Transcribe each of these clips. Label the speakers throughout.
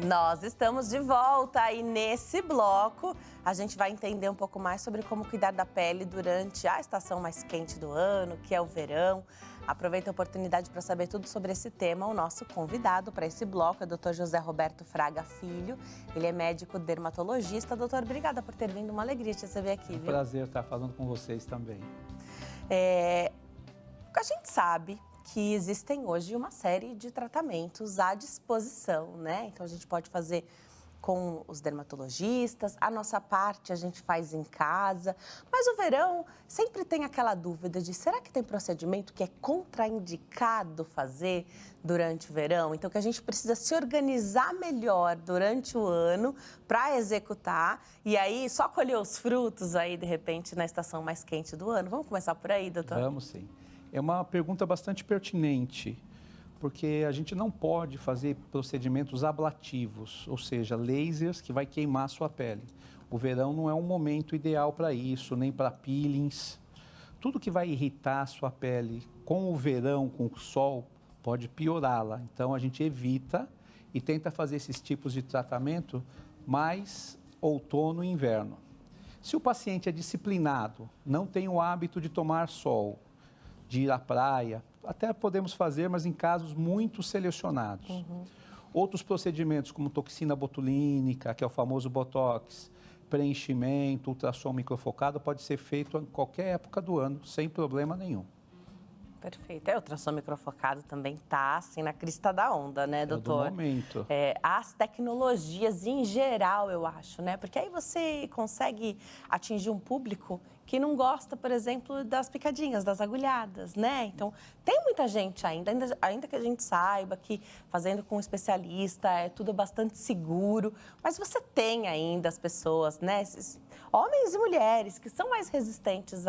Speaker 1: Nós estamos de volta e nesse bloco a gente vai entender um pouco mais sobre como cuidar da pele durante a estação mais quente do ano, que é o verão. Aproveita a oportunidade para saber tudo sobre esse tema. O nosso convidado para esse bloco é o Dr. José Roberto Fraga Filho. Ele é médico dermatologista. Doutor, obrigada por ter vindo. Uma alegria te receber aqui, viu?
Speaker 2: Prazer estar falando com vocês também.
Speaker 1: A gente sabe que existem hoje uma série de tratamentos à disposição, né? Então, a gente pode fazer com os dermatologistas, a nossa parte a gente faz em casa, mas o verão sempre tem aquela dúvida de será que tem procedimento que é contraindicado fazer durante o verão? Então, que a gente precisa se organizar melhor durante o ano para executar e aí só colher os frutos aí, de repente, na estação mais quente do ano. Vamos começar por aí, doutor?
Speaker 2: Vamos sim. É uma pergunta bastante pertinente, porque a gente não pode fazer procedimentos ablativos, ou seja, lasers que vai queimar a sua pele. O verão não é um momento ideal para isso, nem para peelings. Tudo que vai irritar a sua pele com o verão, com o sol, pode piorá-la. Então, a gente evita e tenta fazer esses tipos de tratamento mais outono e inverno. Se o paciente é disciplinado, não tem o hábito de tomar sol, de ir à praia, até podemos fazer, mas em casos muito selecionados. Outros procedimentos, como toxina botulínica, que é o famoso Botox, preenchimento, ultrassom microfocado, pode ser feito em qualquer época do ano, sem problema nenhum.
Speaker 1: Perfeito. O ultrassom microfocado também está assim na crista da onda, né, doutor?
Speaker 2: É do momento.
Speaker 1: As tecnologias em geral, eu acho, né? Porque aí você consegue atingir um público que não gosta, por exemplo, das picadinhas, das agulhadas, né? Então, tem muita gente ainda que a gente saiba que fazendo com um especialista é tudo bastante seguro, mas você tem ainda as pessoas, né? Esses homens e mulheres que são mais resistentes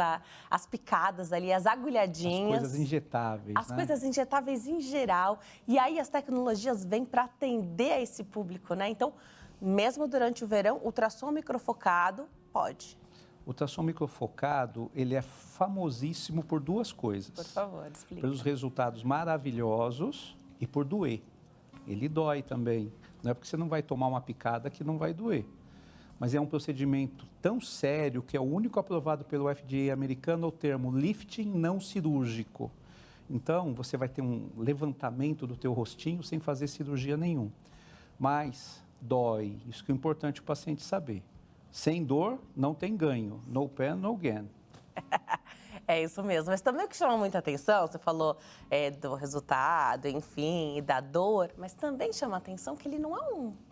Speaker 1: às picadas ali, às agulhadinhas.
Speaker 2: As coisas injetáveis,
Speaker 1: As coisas injetáveis em geral. E aí as tecnologias vêm para atender a esse público, né? Então, mesmo durante o verão, ultrassom microfocado pode.
Speaker 2: O ultrassom microfocado, ele é famosíssimo por duas coisas.
Speaker 1: Por favor, explica.
Speaker 2: Pelos resultados maravilhosos e por doer. Ele dói também. Não é porque você não vai tomar uma picada que não vai doer. Mas é um procedimento tão sério que é o único aprovado pelo FDA americano, o termo lifting não cirúrgico. Então, você vai ter um levantamento do teu rostinho sem fazer cirurgia nenhuma. Mas dói. Isso que é importante o paciente saber. Sem dor, não tem ganho. No pain, no gain.
Speaker 1: É isso mesmo. Mas também o que chama muita atenção, você falou do resultado, enfim, e da dor, mas também chama atenção que ele não é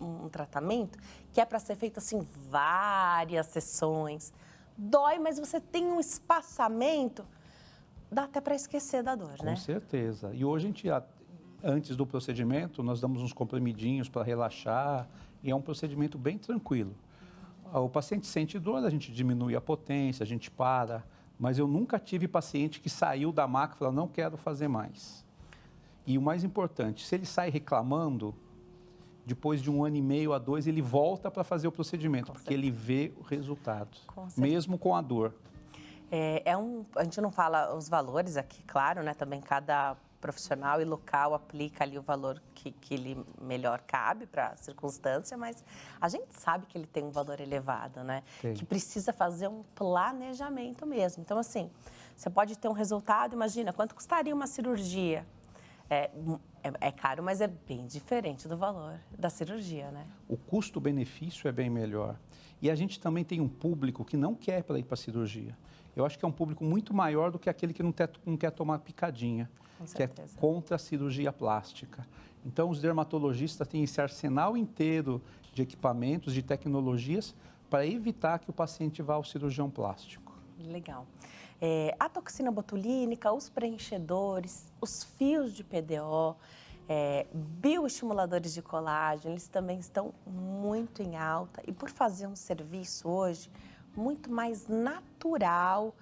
Speaker 1: um tratamento que é para ser feito assim várias sessões. Dói, mas você tem um espaçamento, dá até para esquecer da dor, né?
Speaker 2: Com certeza. E hoje, antes do procedimento, nós damos uns comprimidinhos para relaxar e é um procedimento bem tranquilo. O paciente sente dor, a gente diminui a potência, a gente para, mas eu nunca tive paciente que saiu da maca e falou, não quero fazer mais. E o mais importante, se ele sai reclamando, depois de 1 ano e meio a 2, ele volta para fazer o procedimento, porque ele vê o resultado, mesmo com a dor.
Speaker 1: A gente não fala os valores aqui, claro, né? Também cada profissional e local aplica ali o valor que ele melhor cabe para a circunstância, mas a gente sabe que ele tem um valor elevado, né?
Speaker 2: Tem.
Speaker 1: Que precisa fazer um planejamento mesmo. Então, assim, você pode ter um resultado, imagina, quanto custaria uma cirurgia? É caro, mas é bem diferente do valor da cirurgia, né?
Speaker 2: O custo-benefício é bem melhor. E a gente também tem um público que não quer ir para a cirurgia. Eu acho que é um público muito maior do que aquele que não quer tomar picadinha, que é contra a cirurgia plástica. Então, os dermatologistas têm esse arsenal inteiro de equipamentos, de tecnologias, para evitar que o paciente vá ao cirurgião plástico.
Speaker 1: Legal. A toxina botulínica, os preenchedores, os fios de PDO, bioestimuladores de colágeno, eles também estão muito em alta. E por fazer um serviço hoje muito mais natural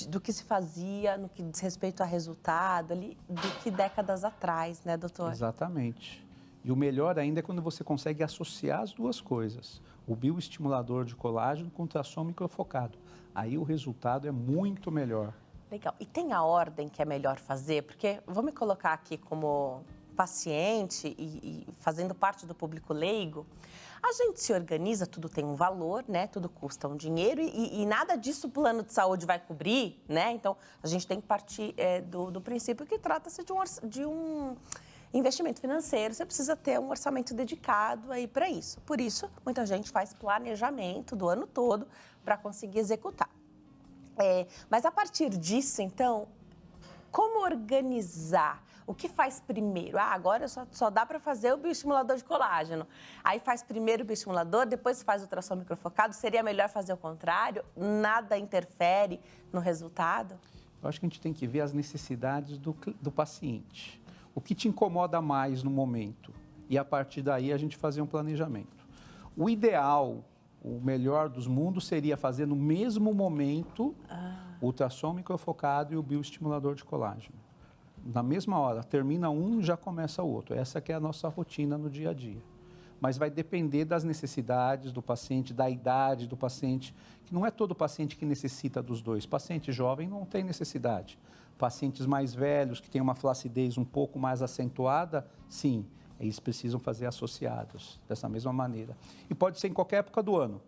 Speaker 1: do que se fazia no que diz respeito a resultado ali, do que décadas atrás, né, doutor?
Speaker 2: Exatamente. E o melhor ainda é quando você consegue associar as duas coisas, o bioestimulador de colágeno com o ultrassom microfocado. Aí o resultado é muito melhor.
Speaker 1: Legal. E tem a ordem que é melhor fazer? Porque, vou me colocar aqui como paciente e fazendo parte do público leigo, a gente se organiza, tudo tem um valor, né? Tudo custa um dinheiro e nada disso o plano de saúde vai cobrir, né? Então, a gente tem que partir do princípio que trata-se de um investimento financeiro. Você precisa ter um orçamento dedicado aí para isso. Por isso, muita gente faz planejamento do ano todo para conseguir executar. Mas a partir disso, então, como organizar? O que faz primeiro? Agora só dá para fazer o bioestimulador de colágeno. Aí faz primeiro o bioestimulador, depois faz o ultrassom microfocado. Seria melhor fazer o contrário? Nada interfere no resultado?
Speaker 2: Eu acho que a gente tem que ver as necessidades do paciente. O que te incomoda mais no momento? E a partir daí a gente fazer um planejamento. O ideal, o melhor dos mundos seria fazer no mesmo momento o ultrassom microfocado e o bioestimulador de colágeno. Na mesma hora, termina um, já começa o outro. Essa que é a nossa rotina no dia a dia. Mas vai depender das necessidades do paciente, da idade do paciente, que não é todo paciente que necessita dos dois. Paciente jovem não tem necessidade. Pacientes mais velhos, que têm uma flacidez um pouco mais acentuada, sim, eles precisam fazer associados, dessa mesma maneira. E pode ser em qualquer época do ano.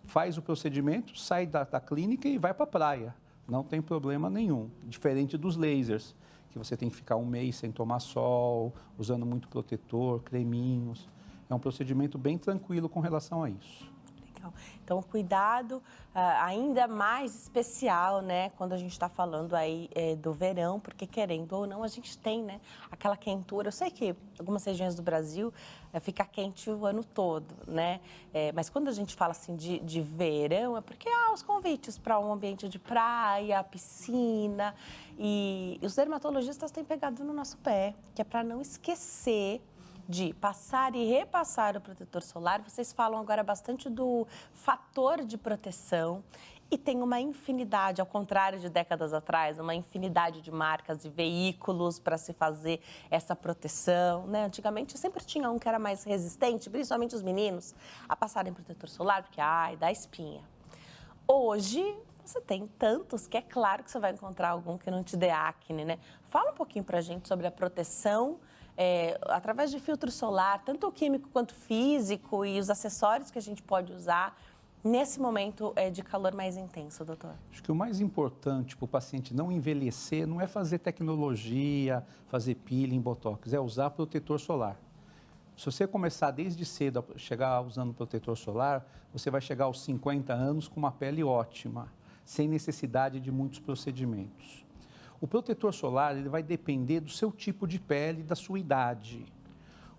Speaker 2: Faz o procedimento, sai da clínica e vai para a praia. Não tem problema nenhum, diferente dos lasers, que você tem que ficar um mês sem tomar sol, usando muito protetor, creminhos. É um procedimento bem tranquilo com relação a isso.
Speaker 1: Legal. Então, cuidado ainda mais especial, né, quando a gente está falando aí do verão, porque querendo ou não, a gente tem, né, aquela quentura. Eu sei que algumas regiões do Brasil fica quente o ano todo, né, mas quando a gente fala assim de verão, é porque há os convites para um ambiente de praia, piscina, e os dermatologistas têm pegado no nosso pé, que é para não esquecer de passar e repassar o protetor solar. Vocês falam agora bastante do fator de proteção e tem uma infinidade, ao contrário de décadas atrás, uma infinidade de marcas e veículos para se fazer essa proteção, né? Antigamente sempre tinha um que era mais resistente, principalmente os meninos, a passarem protetor solar, porque, dá espinha. Hoje, você tem tantos que é claro que você vai encontrar algum que não te dê acne, né? Fala um pouquinho pra gente sobre a proteção através de filtro solar, tanto o químico quanto o físico e os acessórios que a gente pode usar nesse momento de calor mais intenso, doutor.
Speaker 2: Acho que o mais importante para o paciente não envelhecer não é fazer tecnologia, fazer peeling, botox, é usar protetor solar. Se você começar desde cedo a chegar usando protetor solar, você vai chegar aos 50 anos com uma pele ótima, sem necessidade de muitos procedimentos. O protetor solar ele vai depender do seu tipo de pele e da sua idade.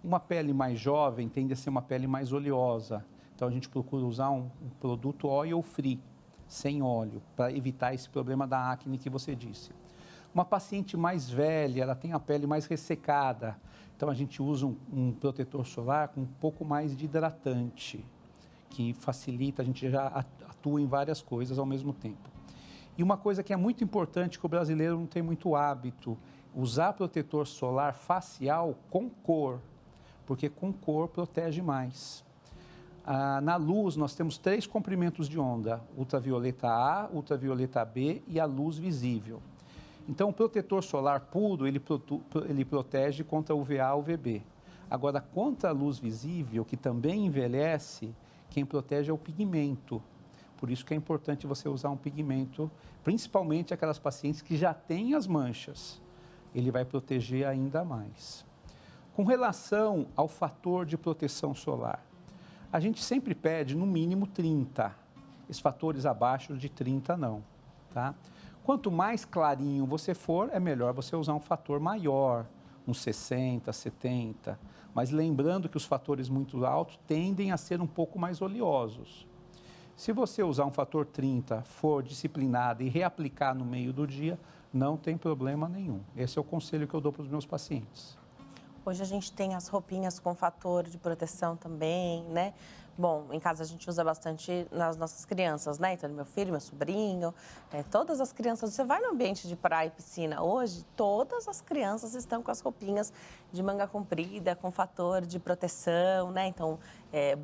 Speaker 2: Uma pele mais jovem tende a ser uma pele mais oleosa. Então, a gente procura usar um produto oil free, sem óleo, para evitar esse problema da acne que você disse. Uma paciente mais velha, ela tem a pele mais ressecada. Então, a gente usa um protetor solar com um pouco mais de hidratante, que facilita, a gente já atua em várias coisas ao mesmo tempo. E uma coisa que é muito importante, que o brasileiro não tem muito hábito, usar protetor solar facial com cor, porque com cor protege mais. Na luz, nós temos 3 comprimentos de onda, ultravioleta A, ultravioleta B e a luz visível. Então, o protetor solar puro, ele protege contra UVA e UVB. Agora, contra a luz visível, que também envelhece, quem protege é o pigmento. Por isso que é importante você usar um pigmento, principalmente aquelas pacientes que já têm as manchas. Ele vai proteger ainda mais. Com relação ao fator de proteção solar, a gente sempre pede no mínimo 30. Esses fatores abaixo de 30 não, tá? Quanto mais clarinho você for, é melhor você usar um fator maior, uns 60, 70. Mas lembrando que os fatores muito altos tendem a ser um pouco mais oleosos. Se você usar um fator 30, for disciplinado e reaplicar no meio do dia, não tem problema nenhum. Esse é o conselho que eu dou para os meus pacientes.
Speaker 1: Hoje a gente tem as roupinhas com fator de proteção também, né? Bom, em casa a gente usa bastante nas nossas crianças, né? Então, meu filho, meu sobrinho, todas as crianças. Você vai no ambiente de praia e piscina hoje, todas as crianças estão com as roupinhas de manga comprida, com fator de proteção, né? Então,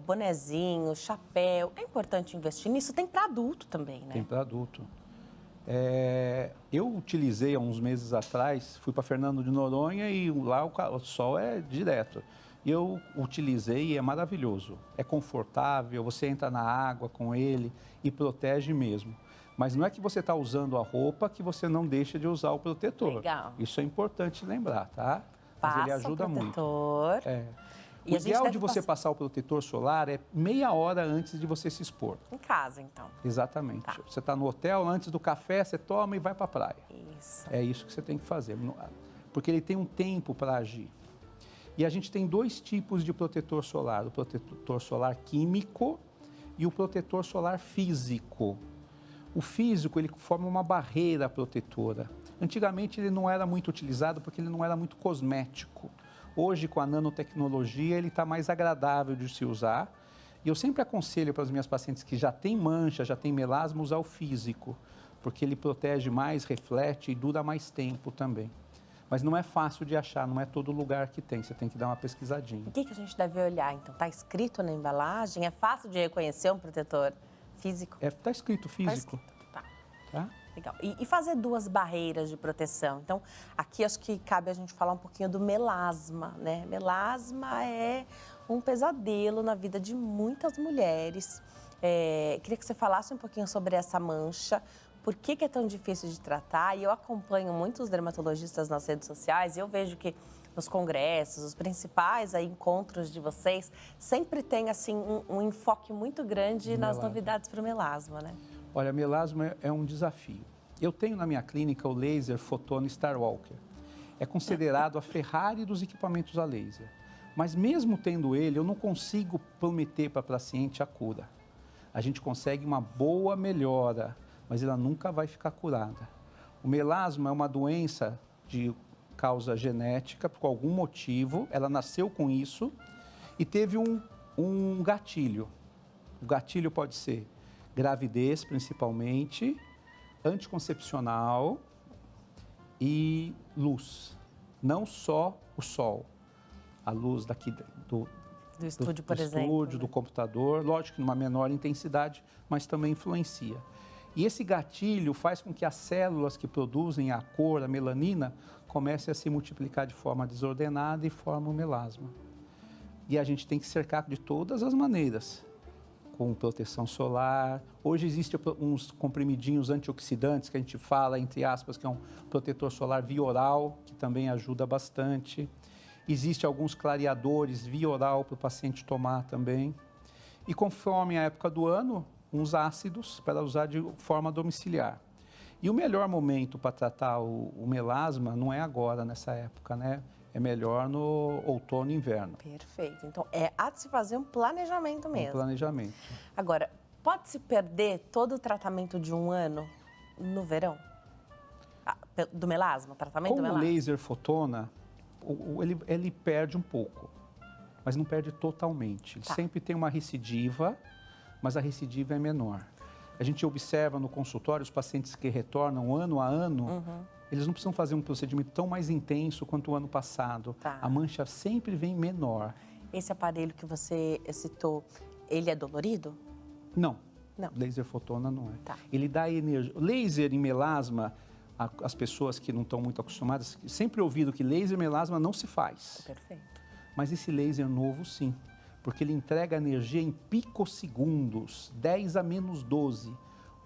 Speaker 1: bonezinho, chapéu. É importante investir nisso. Tem para adulto também, né?
Speaker 2: Tem para adulto. Eu utilizei há uns meses atrás, fui para Fernando de Noronha e lá o sol é direto. E eu utilizei e é maravilhoso. É confortável, você entra na água com ele e protege mesmo. Mas não é que você está usando a roupa que você não deixa de usar o protetor.
Speaker 1: Legal.
Speaker 2: Isso é importante lembrar, tá? Mas ele ajuda muito. O ideal de você passar o protetor solar é meia hora antes de você se expor.
Speaker 1: Em casa, então.
Speaker 2: Exatamente. Tá. Você está no hotel, antes do café, você toma e vai para a praia.
Speaker 1: Isso.
Speaker 2: É isso que você tem que fazer, porque ele tem um tempo para agir. E a gente tem 2 tipos de protetor solar, o protetor solar químico e o protetor solar físico. O físico, ele forma uma barreira protetora. Antigamente ele não era muito utilizado porque ele não era muito cosmético. Hoje, com a nanotecnologia, ele está mais agradável de se usar. E eu sempre aconselho para as minhas pacientes que já têm mancha, já têm melasma, usar o físico, porque ele protege mais, reflete e dura mais tempo também. Mas não é fácil de achar, não é todo lugar que tem, você tem que dar uma pesquisadinha.
Speaker 1: O que a gente deve olhar, então? Está escrito na embalagem? É fácil de reconhecer um protetor físico?
Speaker 2: Está escrito físico.
Speaker 1: Está escrito,
Speaker 2: tá.
Speaker 1: Legal. E fazer 2 barreiras de proteção? Então, aqui acho que cabe a gente falar um pouquinho do melasma, né? Melasma é um pesadelo na vida de muitas mulheres. Queria que você falasse um pouquinho sobre essa mancha, por que é tão difícil de tratar. E eu acompanho muitos dermatologistas nas redes sociais e eu vejo que nos congressos, os principais encontros de vocês, sempre tem assim, um enfoque muito grande nas novidades para o melasma, né?
Speaker 2: Olha, melasma é um desafio. Eu tenho na minha clínica o laser Photon Starwalker. É considerado a Ferrari dos equipamentos a laser. Mas mesmo tendo ele, eu não consigo prometer para a paciente a cura. A gente consegue uma boa melhora, mas ela nunca vai ficar curada. O melasma é uma doença de causa genética, por algum motivo, ela nasceu com isso e teve um gatilho. O gatilho pode ser gravidez, principalmente, anticoncepcional e luz. Não só o sol, a luz daqui do
Speaker 1: estúdio, por exemplo.
Speaker 2: Do estúdio, do computador, lógico que numa menor intensidade, mas também influencia. E esse gatilho faz com que as células que produzem a cor, a melanina, comecem a se multiplicar de forma desordenada e formam o melasma. E a gente tem que cercar de todas as maneiras, com proteção solar. Hoje existem uns comprimidinhos antioxidantes que a gente fala, entre aspas, que é um protetor solar via oral, que também ajuda bastante. Existem alguns clareadores via oral para o paciente tomar também. E conforme a época do ano, uns ácidos para usar de forma domiciliar. E o melhor momento para tratar o melasma não é agora, nessa época, né? É melhor no outono e inverno.
Speaker 1: Perfeito. Então, há de se fazer um planejamento mesmo.
Speaker 2: Um planejamento.
Speaker 1: Agora, pode-se perder todo o tratamento de um ano no verão? Do melasma, tratamento do melasma?
Speaker 2: Com o laser fotona, ele perde um pouco, mas não perde totalmente. Ele sempre tem uma recidiva, mas a recidiva é menor. A gente observa no consultório os pacientes que retornam ano a ano, eles não precisam fazer um procedimento tão mais intenso quanto o ano passado. A mancha sempre vem menor.
Speaker 1: Esse aparelho que você citou, ele é dolorido?
Speaker 2: Não. Laser fotona não é.
Speaker 1: Tá.
Speaker 2: Ele dá energia. Laser em melasma, as pessoas que não estão muito acostumadas, sempre ouviram que laser em melasma não se faz.
Speaker 1: Perfeito.
Speaker 2: Mas esse laser novo, sim. Porque ele entrega energia em picosegundos, 10 a menos 12,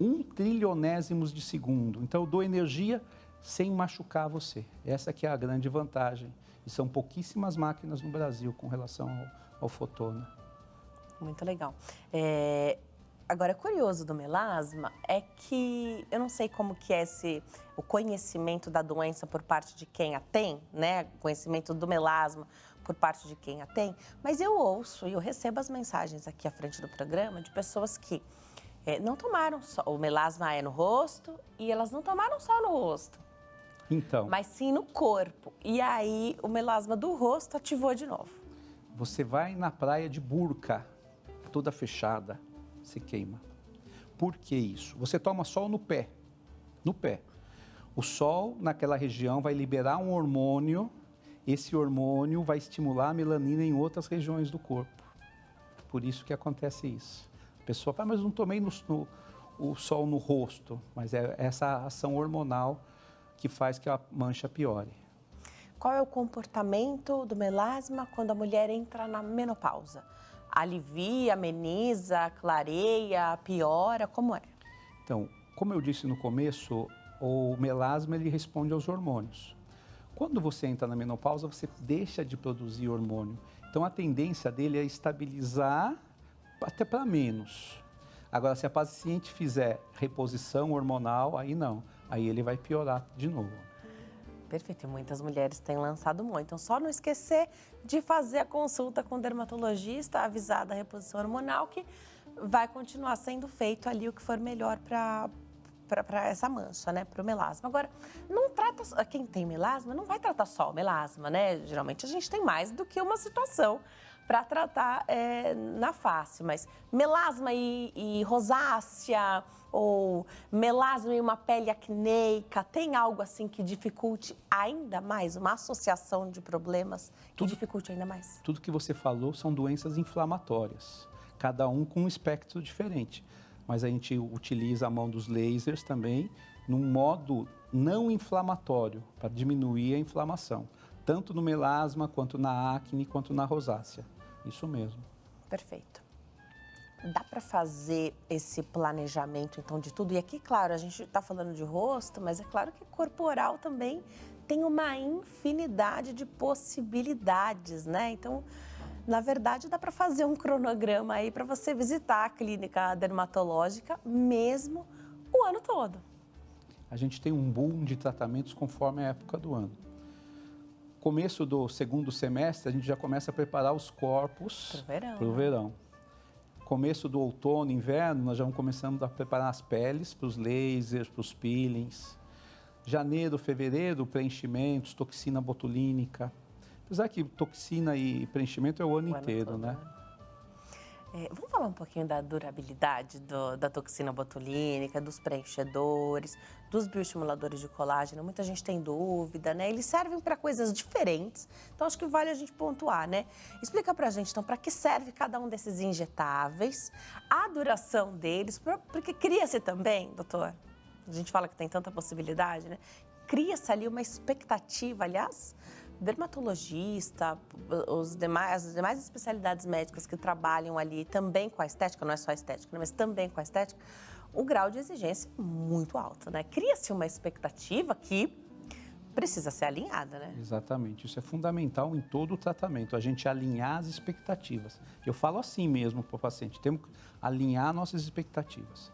Speaker 2: 1 trilionésimo de segundo. Então, eu dou energia sem machucar você. Essa que é a grande vantagem. E são pouquíssimas máquinas no Brasil com relação ao fotona.
Speaker 1: Muito legal. Agora, curioso do melasma é que eu não sei como que é o conhecimento da doença por parte de quem a tem, né? O conhecimento do melasma por parte de quem a tem, mas eu ouço e eu recebo as mensagens aqui à frente do programa de pessoas que não tomaram só, o melasma é no rosto e elas não tomaram só no rosto.
Speaker 2: Então.
Speaker 1: Mas sim no corpo. E aí o melasma do rosto ativou de novo.
Speaker 2: Você vai na praia de burca, toda fechada, se queima. Por que isso? Você toma sol no pé. No pé. O sol naquela região vai liberar um hormônio. Esse hormônio vai estimular a melanina em outras regiões do corpo. Por isso que acontece isso. A pessoa fala, mas eu não tomei o sol no rosto, mas é essa ação hormonal que faz que a mancha piore.
Speaker 1: Qual é o comportamento do melasma quando a mulher entra na menopausa? Alivia, ameniza, clareia, piora, como é?
Speaker 2: Então, como eu disse no começo, o melasma ele responde aos hormônios. Quando você entra na menopausa, você deixa de produzir hormônio. Então, a tendência dele é estabilizar até para menos. Agora, se a paciente fizer reposição hormonal, aí não. Aí ele vai piorar de novo.
Speaker 1: Perfeito, e muitas mulheres têm lançado mão. Então, só não esquecer de fazer a consulta com o dermatologista, avisar da reposição hormonal, que vai continuar sendo feito ali o que for melhor para essa mancha, né, para o melasma. Agora, não trata, quem tem melasma não vai tratar só o melasma, né? Geralmente a gente tem mais do que uma situação para tratar na face, mas melasma e rosácea ou melasma e uma pele acneica, tem algo assim que dificulte ainda mais, uma associação de problemas que dificulte ainda mais?
Speaker 2: Tudo que você falou são doenças inflamatórias, cada um com um espectro diferente. Mas a gente utiliza a mão dos lasers também num modo não inflamatório, para diminuir a inflamação, tanto no melasma, quanto na acne, quanto na rosácea. Isso mesmo.
Speaker 1: Perfeito. Dá para fazer esse planejamento, então, de tudo? E aqui, claro, a gente está falando de rosto, mas é claro que corporal também tem uma infinidade de possibilidades, né? Então, na verdade, dá para fazer um cronograma aí para você visitar a clínica dermatológica mesmo o ano todo.
Speaker 2: A gente tem um boom de tratamentos conforme a época do ano. Começo do segundo semestre, a gente já começa a preparar os corpos para o verão. Começo do outono, inverno, nós já começamos a preparar as peles para os lasers, para os peelings. Janeiro, fevereiro, preenchimentos, toxina botulínica. Apesar que toxina e preenchimento é o ano inteiro, todo, né?
Speaker 1: Vamos falar um pouquinho da durabilidade da toxina botulínica, dos preenchedores, dos bioestimuladores de colágeno. Muita gente tem dúvida, né? Eles servem para coisas diferentes, então acho que vale a gente pontuar, né? Explica pra gente, então, para que serve cada um desses injetáveis, a duração deles, porque cria-se também, doutor, a gente fala que tem tanta possibilidade, né? Cria-se ali uma expectativa, aliás, dermatologista, as demais especialidades médicas que trabalham ali também com a estética, não é só a estética, né, mas também com a estética, o grau de exigência é muito alto, né? Cria-se uma expectativa que precisa ser alinhada, né?
Speaker 2: Exatamente, isso é fundamental em todo o tratamento, a gente alinhar as expectativas. Eu falo assim mesmo para o paciente, temos que alinhar nossas expectativas.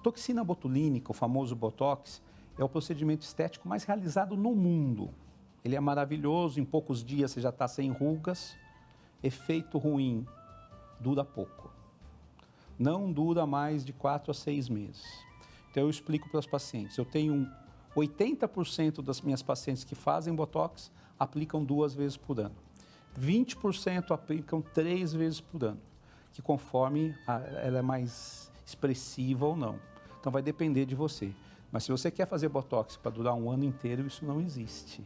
Speaker 2: Toxina botulínica, o famoso Botox, é o procedimento estético mais realizado no mundo. Ele é maravilhoso, em poucos dias você já está sem rugas. Efeito ruim, dura pouco. Não dura mais de 4 a 6 meses. Então eu explico para os pacientes, eu tenho 80% das minhas pacientes que fazem Botox aplicam 2 vezes por ano. 20% aplicam 3 vezes por ano, que conforme ela é mais expressiva ou não. Então vai depender de você. Mas se você quer fazer Botox para durar um ano inteiro, isso não existe.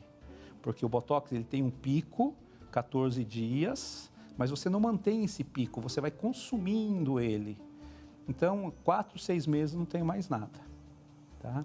Speaker 2: Porque o Botox ele tem um pico, 14 dias, mas você não mantém esse pico, você vai consumindo ele. Então, 4, 6 meses não tem mais nada. Tá?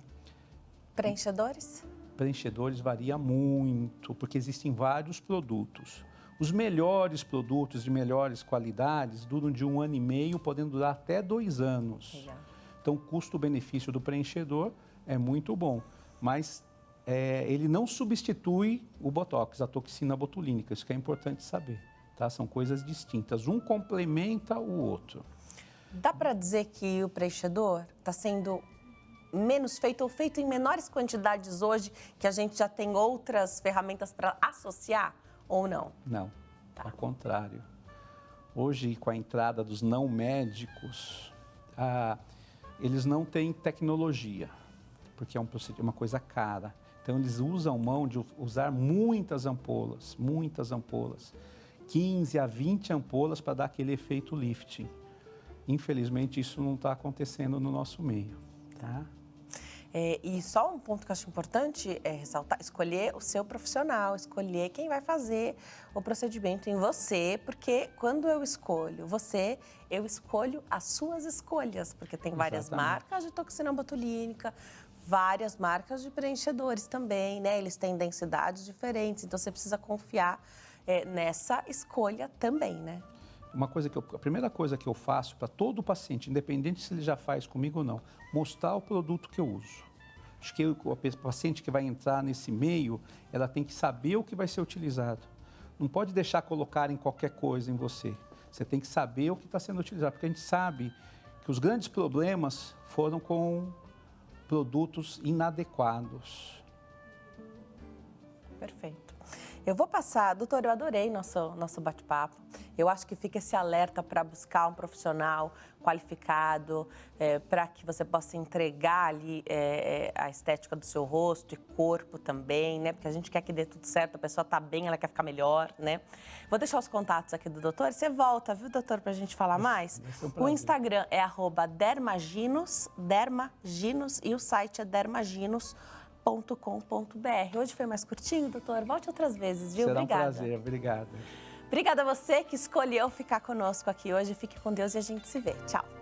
Speaker 1: Preenchedores?
Speaker 2: Preenchedores varia muito, porque existem vários produtos. Os melhores produtos de melhores qualidades duram de 1 ano e meio, podendo durar até 2 anos. Legal. Então, o custo-benefício do preenchedor é muito bom, mas ele não substitui o Botox, a toxina botulínica, isso que é importante saber, tá? São coisas distintas, um complementa o outro.
Speaker 1: Dá para dizer que o preenchedor está sendo menos feito ou feito em menores quantidades hoje, que a gente já tem outras ferramentas para associar ou não?
Speaker 2: Não, tá. Ao contrário. Hoje, com a entrada dos não médicos, eles não têm tecnologia, porque é uma coisa cara. Então, eles usam mão de usar muitas ampolas, 15 a 20 ampolas para dar aquele efeito lifting. Infelizmente, isso não está acontecendo no nosso meio, tá?
Speaker 1: E só um ponto que eu acho importante é ressaltar, escolher o seu profissional, escolher quem vai fazer o procedimento em você, porque quando eu escolho você, eu escolho as suas escolhas, porque tem várias marcas de toxina botulínica, várias marcas de preenchedores também, né? Eles têm densidades diferentes, então você precisa confiar nessa escolha também, né?
Speaker 2: A primeira coisa que eu faço para todo paciente, independente se ele já faz comigo ou não, mostrar o produto que eu uso. Acho que a paciente que vai entrar nesse meio, ela tem que saber o que vai ser utilizado. Não pode deixar colocar em qualquer coisa em você. Você tem que saber o que está sendo utilizado, porque a gente sabe que os grandes problemas foram com produtos inadequados.
Speaker 1: Perfeito. Eu vou passar, doutor, eu adorei nosso bate-papo. Eu acho que fica esse alerta para buscar um profissional qualificado, para que você possa entregar ali a estética do seu rosto e corpo também, né? Porque a gente quer que dê tudo certo, a pessoa tá bem, ela quer ficar melhor, né? Vou deixar os contatos aqui do doutor. Você volta, viu, doutor, para a gente falar mais? O Instagram é @dermaginos, e o site é dermaginos.com.br. Hoje foi mais curtinho, doutor? Volte outras vezes, viu?
Speaker 2: Será
Speaker 1: Obrigada.
Speaker 2: um prazer, obrigado.
Speaker 1: Obrigada a você que escolheu ficar conosco aqui hoje. Fique com Deus e a gente se vê. Tchau.